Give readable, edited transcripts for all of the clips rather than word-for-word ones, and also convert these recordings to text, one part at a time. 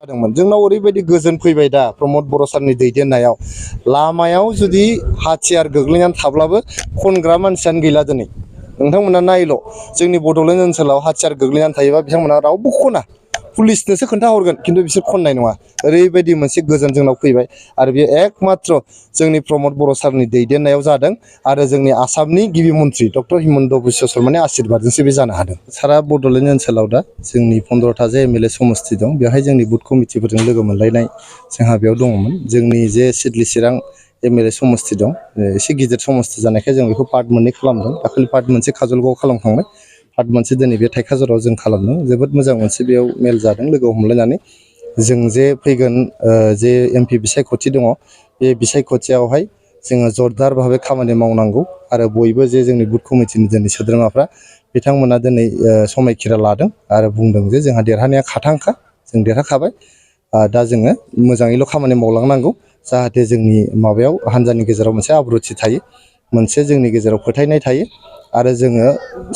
जोंनाव ओरैबायदि गोजोन फैबाय दा प्रमद बर' सारनि दैदेननायाव लामायाव जुदि हाथियार गोग्लैनानै थाब्लाबो खनग्रा मानसियानो गैला दिनै नोंथांमोना नायल' जोंनि बड'लेण्ड ओनसोलाव हाथियार गोग्लैनानै थायोबा बिथांमोना रावबो खना पुलिसनोसो खोन्था हरगोन खिन्थु बिसोर खननाय नङा ओरैबायदि मोनसे गोजोन जोंनाव फैबाय आरो बे एकमात्र जोंनि प्रमद बर' सारनि दैदेननायाव जादों आरो जोंनि आसामनि गिबि मन्थ्रि डक्टर हिमन्त बिश्व शर्मानि आशीर्बादजोंसो बे जानो हादों। सारा बड'लेण्ड ओनसोलाव दा जोंनि 15टा जे एमएलए समस्ति दं बेवहाय जोंनि बुथ कमिटिफोरजों लोगो मोनलायनाय जोंहा बेयाव दङमोन। जोंनि जे सिडली चिरां एमएलए समस्ति दं एसे गिदिर समस्ति जानायखाय जों बेखौ पार्ट मोननै खालामदों। दाखालि पार्ट मोनसे काजलगावआव खालामखांबाय पार्ट मोनसे दिनै बे थाइखाजराव जों खालामदों। जोबोद मोजां मोनसे बेयाव मेल जादों लोगो हमलायनानै जों जे फैगोन जे एमपि बिसायख'थि दङ बे बिसायख'थियावहाय जोङो जरदार भाबै खामानि मावनांगौ आरो बयबो जे जोंनि बुथ कमिटिनि दिनै सोद्रोमाफ्रा बिथांमोना दिनै समायखिरा लादों आरो बुंदों जे जोंहा देरहानाया खाथांखा जों देरहाखाबाय दा जोङो मोजाङैल' खामानि मावलांनांगौ जाहाथे जोंनि माबायाव हान्जानि गेजेराव मोनसे आब्रुथि थायो मोनसे जोंनि गेजेराव फोथायनाय थायो आरो जोङो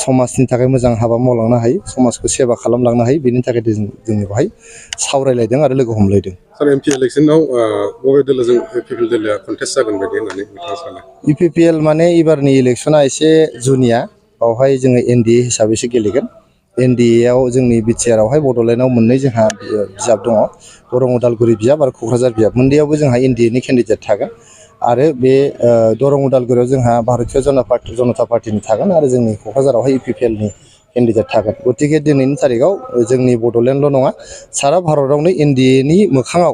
समाजनि थाखाय मोजां हाबा मावलांनो हायो समाजखौ सेबा खालामलांनो हायो बेनि थाखाय जोंनि बेवहाय सावरायलायदों आरो लोगो हमलायदों। सार एमपि इलेक्सनाव बबे दोलोजों इउपिपिएल दोलोआ कन्टेस्ट जागोन बायदि होननानै नोंथाङा सानो? इउपिपिएल माने एबारनि इलेक्सना एसे जुनिया बावहाय जोङो एनडिए हिसाबैसो गेलेगोन। एनडिएआव जोंनि बिटिआरआवहाय बड'लेण्डआव मोननै जोंहा बिजाब दङ दरं उदालगुरि बिजाब आरो क'क्राझार बिजाब मोननैयावबो जोंहा एनडिएनि केन्डिडेट थागोन आरो बे दरं उदालगुरियाव जोंहा भारतीय जनता पार्टिनि थागोन आरो जोंनि क'क्राझारावहाय इउपिपिएलनि केन्डिडेट थागोन। गतिके दिनैनि तारिखाव जोंनि बड'लेण्डल' नङा सारा भारतआवनो एनडिएनि मोखाङाव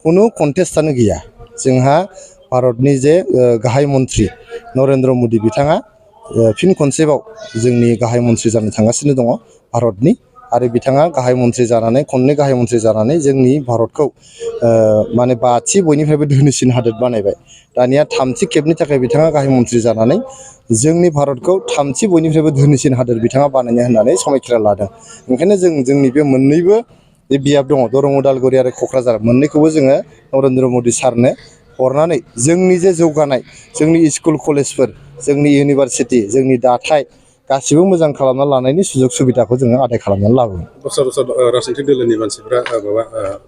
खुनु कन्टेस्टआनो गैया। जोंहा भारतनि जे गाहाय मन्थ्रि नरेन्द्र मदि बिथाङा फिन खनसेबाव जोंनि गाहाय मन्थ्रि जानो थांगासिनो दङ भारतनि आरो बिथाङा गाहाय मन्थ्रि जानानै खननै गाहाय मन्थ्रि जानानै जोंनि भारतखौ माने 5थि बयनिफ्रायबो धोनिसिन हादोर बानायबाय। दानिया 3थि खेबनि थाखाय बिथाङा गाहाय मन्थ्रि जानानै जोंनि भारतखौ 3थि बयनिफ्रायबो धोनिसिन हादोर बिथाङा बानायनो होननानै समायखिरा लादों। ओंखायनो जोंनि बे मोननैबो जे बियाब दङ दरं उदालगुरि आरो क'क्राझार मोननैखौबो जोङो नरेन्द्र मदि सारनो हरनानै जोंनि जे जौगानाय जोंनि स्कुल कलेजफोर जोंनि इउनिभारसिटि जोंनि दाथाय गासिबो मोजां खालामना लानायनि सुजुग सुबिदाखौ जोङो आदाय खालामनानै लाबोगोन। दस्रा राजनीतिक दोलोनि मानसिफ्रा माबा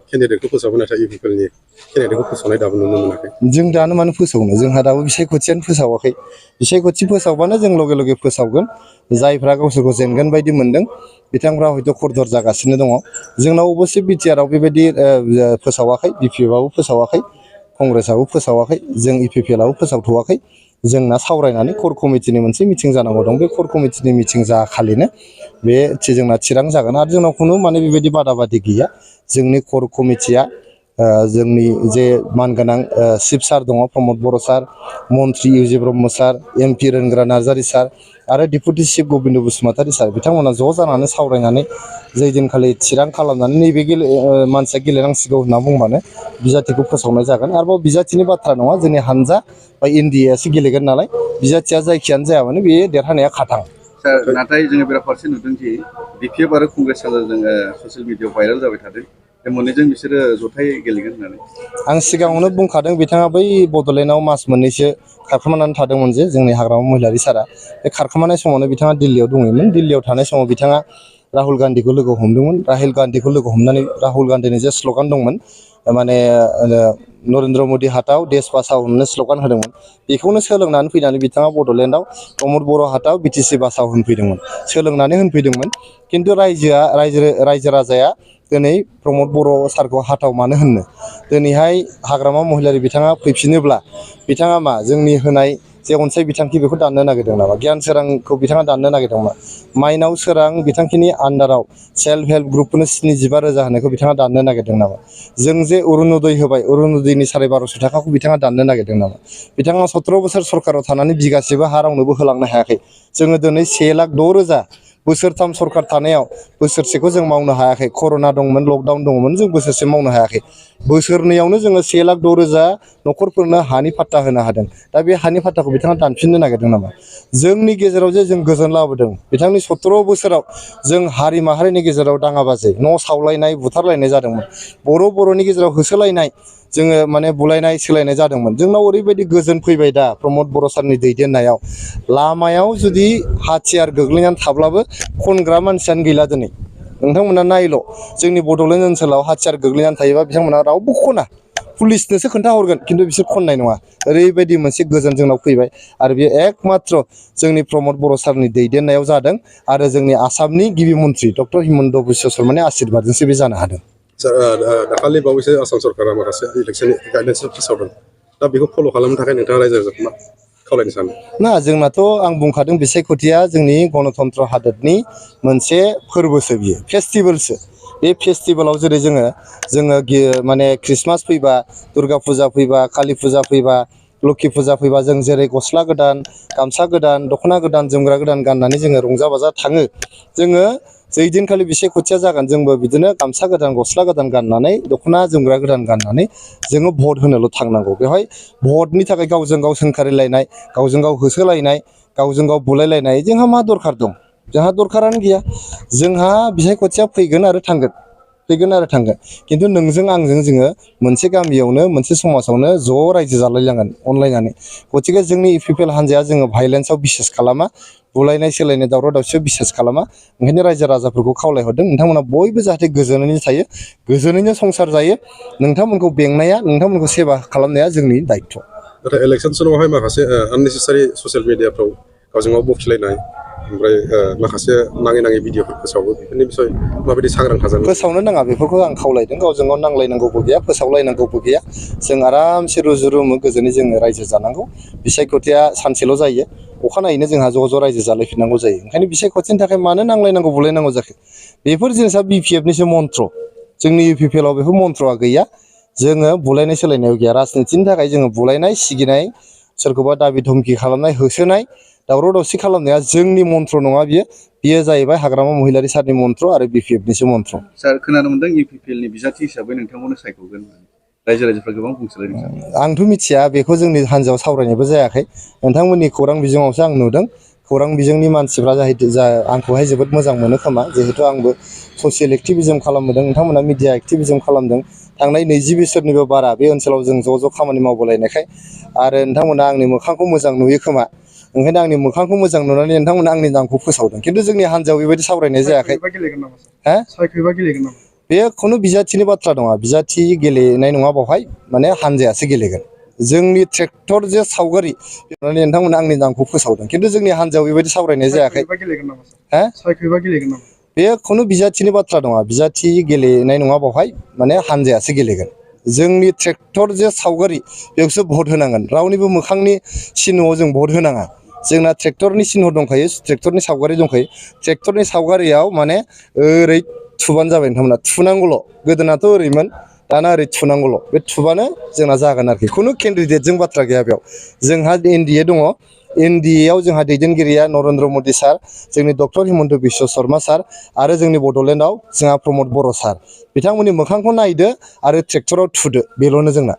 केन्डिडेटखौ फोसावो नाथाय इउपिपिएलनि केन्डिडेटखौ फोसावनाय दाबो नुनो मोनाखै। जों दानो मानो फोसावनो जोंहा दाबो बिसायख'थियानो फोसावाखै बिसायख'थि फोसावबानो जों लगे लगे फोसावगोन। जायफ्रा गावसोरखौ जेनगोन बायदि मोनदों बिथांफ्रा हयथ' खरदर जागासिनो दङ। जोंनाव अबस्से बिटिआरआव बेबायदि फोसावाखै बिपिएफआबो फोसावाखै कंग्रेसआबो फोसावाखै जों इउपिपिएलआबो फोसावथ'वाखै। जोंना सावरायनानै कर कमिटिनि मोनसे मिटिं जानांगौ दं बे कर कमिटिनि मिटिं जाखालिनो बे जोंना थिरां जागोन आरो जोंनाव खुनु माने बेबायदि बादा बादि गैया। जोंनि कर कमिटिया जोंनि जे मानगोनां चिफ सार दङ प्रमद बर' सार मन्त्रि इउजि ब्रह्म सार एमपि रोनग्रा नार्जारि सार आरो डिपुटि चिफ गबिन्द बसुमतारी सार बिथांमोना ज' जानानै सावरायनानै जै दिनखालि थिरां खालामनानै नैबे मानसिया गेलेनांसिगौ होनना बुंबानो बिजाथिखौ फोसावनाय जागोन। आरोबाव बिजाथिनि बाथ्रा नङा जोंनि हानजा बा एनडिएआसो गेलेगोन नालाय बिजाथिया जायखियानो जाया मानो बे देरहानाया खाथां। नाथाय जोङो बेराफारसे नुदोंदि बिपिएफ आरो कंग्रेसआ जोङो ससियेल मिडियायाव भाइरेल जाबाय थादों बे मोननैजों बिसोरो जथायै गेलेगोन होननानै। आं सिगाङावनो बुंखादों बिथाङा बै बड'लेण्डआव मास मोननैसो खारखोमानानै थादोंमोन जे जोंनि हाग्रामा महिलारि सारा बे खारखोमानाय समावनो बिथाङा दिल्लीयाव दङमोन। दिल्लीयाव थानाय समाव बिथाङा राहुल गान्धीखौ लोगो हमदोंमोन। राहुल गान्धीखौ लोगो हमनानै राहुल गान्धीनि जे स्ल'गान दंमोन माने नरेन्द्र मदि हाथाव देश बासाव होननो स्ल'गान होदोंमोन बेखौनो सोलोंनानै फैनानै बिथाङा बड'लेण्डआव प्रमद बर' हाथाव बिटिसि बासाव होनफैदोंमोन सोलोंनानै होनफैदोंमोन। खिन्थु रायजो राजाया दिनै प्रमद बर' सारखौ हाथाव मानो होननो दिनैहाय हाग्रामा महिलारि बिथाङा फैफिनोब्ला बिथाङा मा जोंनि होनाय जे अनसाय बिथांखि बेखौ दाननो नागिरदों नामा? गियान सोरांखौ बिथाङा दाननो नागिरदोंमोन। माइनाव सोरां बिथांखिनि आन्दाराव सेल्फ हेल्प ग्रुपफोरनो 75,000 होनायखौ बिथाङा दाननो नागिरदों नामा? जों जे अरुनदय होबाय अरुनदयनि 1250 थाखाखौ बिथाङा दाननो नागिरदों नामा? बिथाङा 17 बोसोर सरकाराव थानानै बिगासेबो हा रावनोबो होलांनो हायाखै। जोङो दिनै 1,06,000 बोसोरथाम सरकार थानायाव बोसोरसेखौ जों मावनो हायाखै। कर'ना दंमोन लकडाउन दंमोन जों बोसोरसे मावनो हायाखै। बोसोरनैयावनो जोङो 1,06,000 न'खरफोरनो हानि फाट्टा होनो हादों। दा बे हानि फाट्टाखौ बिथाङा दानफिननो नागिरदों नामा? जोंनि गेजेराव जे जों गोजोन लाबोदों बिथांनि 17 बोसोराव जों हारि माहारिनि गेजेराव दाङाबाजि न' सावलायनाय बुथारलायनाय जादोंमोन। बर'नि गेजेराव होसोलायनाय जोङो माने बुलायनाय सोलायनाय जादोंमोन। जोंनाव ओरैबायदि गोजोन फैबाय दा प्रमद बर' सारनि दैदेननायाव लामायाव जुदि हाथियार गोग्लैनानै थाब्लाबो खनग्रा मानसियानो गैला दिनै नोंथांमोना नायल' जोंनि बड'लेण्ड ओनसोलाव हाथियार गोग्लैनानै थायोबा बिथांमोना रावबो खना पुलिसनोसो खोन्थाहरगोन खिन्थु बिसोर खननाय नङा ओरैबायदि मोनसे गोजोन जोंनाव फैबाय आरो बेयो एकमात्र जोंनि प्रमद बर' सारनि दैदेननायाव जादों आरो जोंनि आसामनि गिबि मन्थ्रि डक्टर हिमन्त बिश्व शर्मानि आशीर्बादजोंसो बे जानो हादों दाखालि बावैसो आसाम सरकारा माखासे इलेक्सननि गाइडलाइन्सफोर फोसावदों दा बेखौ फल' खालामनो थाखाय नोंथाङा रायजो राजाखौ मा खावलायनो सानो ना जोंनाथ' आं बुंखादों बिसायख'थिया जोंनि गणतन्त्र हादोरनि मोनसे फोरबोसो बियो फेस्टिभेलसो बे फेस्टिभेलाव जेरै जोङो माने ख्रिस्टमास फैबा दुर्गा फुजा फैबा कालि फुजा फैबा लक्षि फुजा फैबा जों जेरै गस्ला गोदान गामसा गोदान दख'ना गोदान जोमग्रा गोदान गाननानै जोङो रंजा बाजा थाङो जोङो जै दिनखालि बिसायख'थिया जागोन जोंबो बिदिनो गामसा गोदान गस्ला गोदान गाननानै दख'ना जोमग्रा गोदान गाननानै जोङो भट होनोल' थांनांगौ बेवहाय भटनि थाखाय गावजों गाव सोंखारिलायनाय गावजों गाव होसोलायनाय गावजों गाव बुलायलायनाय जोंहा मा दरखार दं जोंहा दरखारानो गैया जोंहा बिसायख'थिया फैगोन आरो थांगोन खिन्थु नोंजों आंजों जोङो मोनसे गामियावनो मोनसे समाजावनो ज' रायजो जालायलांगोन अनलायनानै गथिखे जोंनि इउपिपिएल हान्जाया जोङो भायलेन्सआव बिसास खालामा बुलायनाय सोलायनाय दावराव दावसियाव बिसास खालामा ओंखायनो रायजो राजाफोरखौ खावलायहरदों नोंथांमोना बयबो जाहाथे गोजोनैनो थायो गोजोनैनो संसार जायो नोंथांमोनखौ बेंनाया नोंथांमोनखौ सेबा खालामनाया जोंनि दायित्व नाथाय इलेक्सन समावहाय माखासे आननेसेसारि ससियेल मिडियाफ्राव गावजों गाव बखिलायनाय ओमफ्राय माखासे नाङै नाङै भिडिअफोर फोसावो बेफोरनि बिसय माबायदि सांग्रां थाजानो फोसावनो नाङा बेफोरखौ आं खावलायदों गावजों गाव नांलायनांगौबो गैया फोसावलायनांगौबो गैया जों आरामसे रुजु रुमु गोजोनै जोङो रायजो जानांगौ बिसायख'थिया सानसेल' जायो अखानायैनो जोंहा ज' ज' रायजो जालायफिननांगौ जायो ओंखायनो बिसायख'थिनि थाखाय मानो नांलायनांगौ बुलायनांगौ जाखो बेफोर जिनिसा बिपिएफनिसो मन्त्र जोंनि इउपिपिएलआव बेफोर मन्त्रआ गैया जोङो बुलायनाय सोलायनायाव गैया राजनितिनि थाखाय जोङो बुलायनाय सिगिनाय सोरखौबा दाबि धमखि खालामनाय होसोनाय दावराव दावसि खालामनाया जोंनि मन्त्र नङा बियो जाहैबाय हाग्रामा महिलारि सारनि मन्त्र आरो बिपिएफनिसो मन्त्र सार खोनानो मोनदों इउपिपिएलनि बिजाथि हिसाबै नोंथांखौनो सायख'गोन रायजो राजाफ्रा गोबां बुंसोलायदों आंथ' मिथिया बेखौ जोंनि हान्जायाव सावरायनायबो जायाखै नोंथांमोननि खौरां बिजोङावसो आं नुदों खौरां बिजोंनि मानसिफ्रा आंखौहाय जोबोद मोजां मोनो खोमा जिहेतु आंबो ससियेल एक्टिभिजम खालामबोदों नोंथांमोना मिडिया एक्टिभिजम खालामदों थांनाय 20 बोसोरनिबो बारा बे ओनसोलाव जों ज' खामानि मावबोलायनायखाय आरो नोंथांमोना आंनि मोखांखौ मोजां नुयो खोमा ओंखायनो आंनि मोखांखौ मोजां नुनानै नोंथांमोना आंनि नामखौ फोसावदों खिन्थु जोंनि हान्जायाव बेबायदि सावरायनाय जायाखै बे खुनु बिजाथिनि बाथ्रा नङा बिजाथि गेलेनाय नङा बावहाय माने हान्जायासो गेलेगोन जोंनि ट्रेक्टर जे सावगारि नोंथांमोना आंनि नामखौ फोसावदों खिन्थु जोंनि हान्जायाव बेबायदि सावरायनाय जायाखै बे खुनु बिजाथिनि बाथ्रा नङा बिजाथि गेलेनाय नङा बावहाय माने हान्जायासो गेलेगोन जोंनि ट्रेक्टर जे सावगारि बेयावसो भट होनांगोन रावनिबो मोखांनि सिनआव जों भट होनाङा जोंना ट्रेक्टरनि सिन दंखायो ट्रेक्टरनि सावगारि दंखायो ट्रेक्टरनि सावगारियाव माने ओरै थुबानो जाबाय नोंथांमोना थुनांगौल' गोदोनाथ' ओरैमोन दाना ओरै थुनांगौल' बे थुबानो जोंना जागोन आरोखि खुनु केन्डिडेटजों बाथ्रा गैया बेयाव जोंहा एनडिए दङ एनडिएआव जोंहा दैदेनगिरिया नरेन्द्र मदि सार जोंनि डक्टर हिमन्त बिश्व शर्मा सार आरो जोंनि बड'लेण्डआव जोंहा प्रमद बर' सार बिथांमोननि मोखांखौ नायदो आरो ट्रेक्टराव थुदो बेल'नो जोंना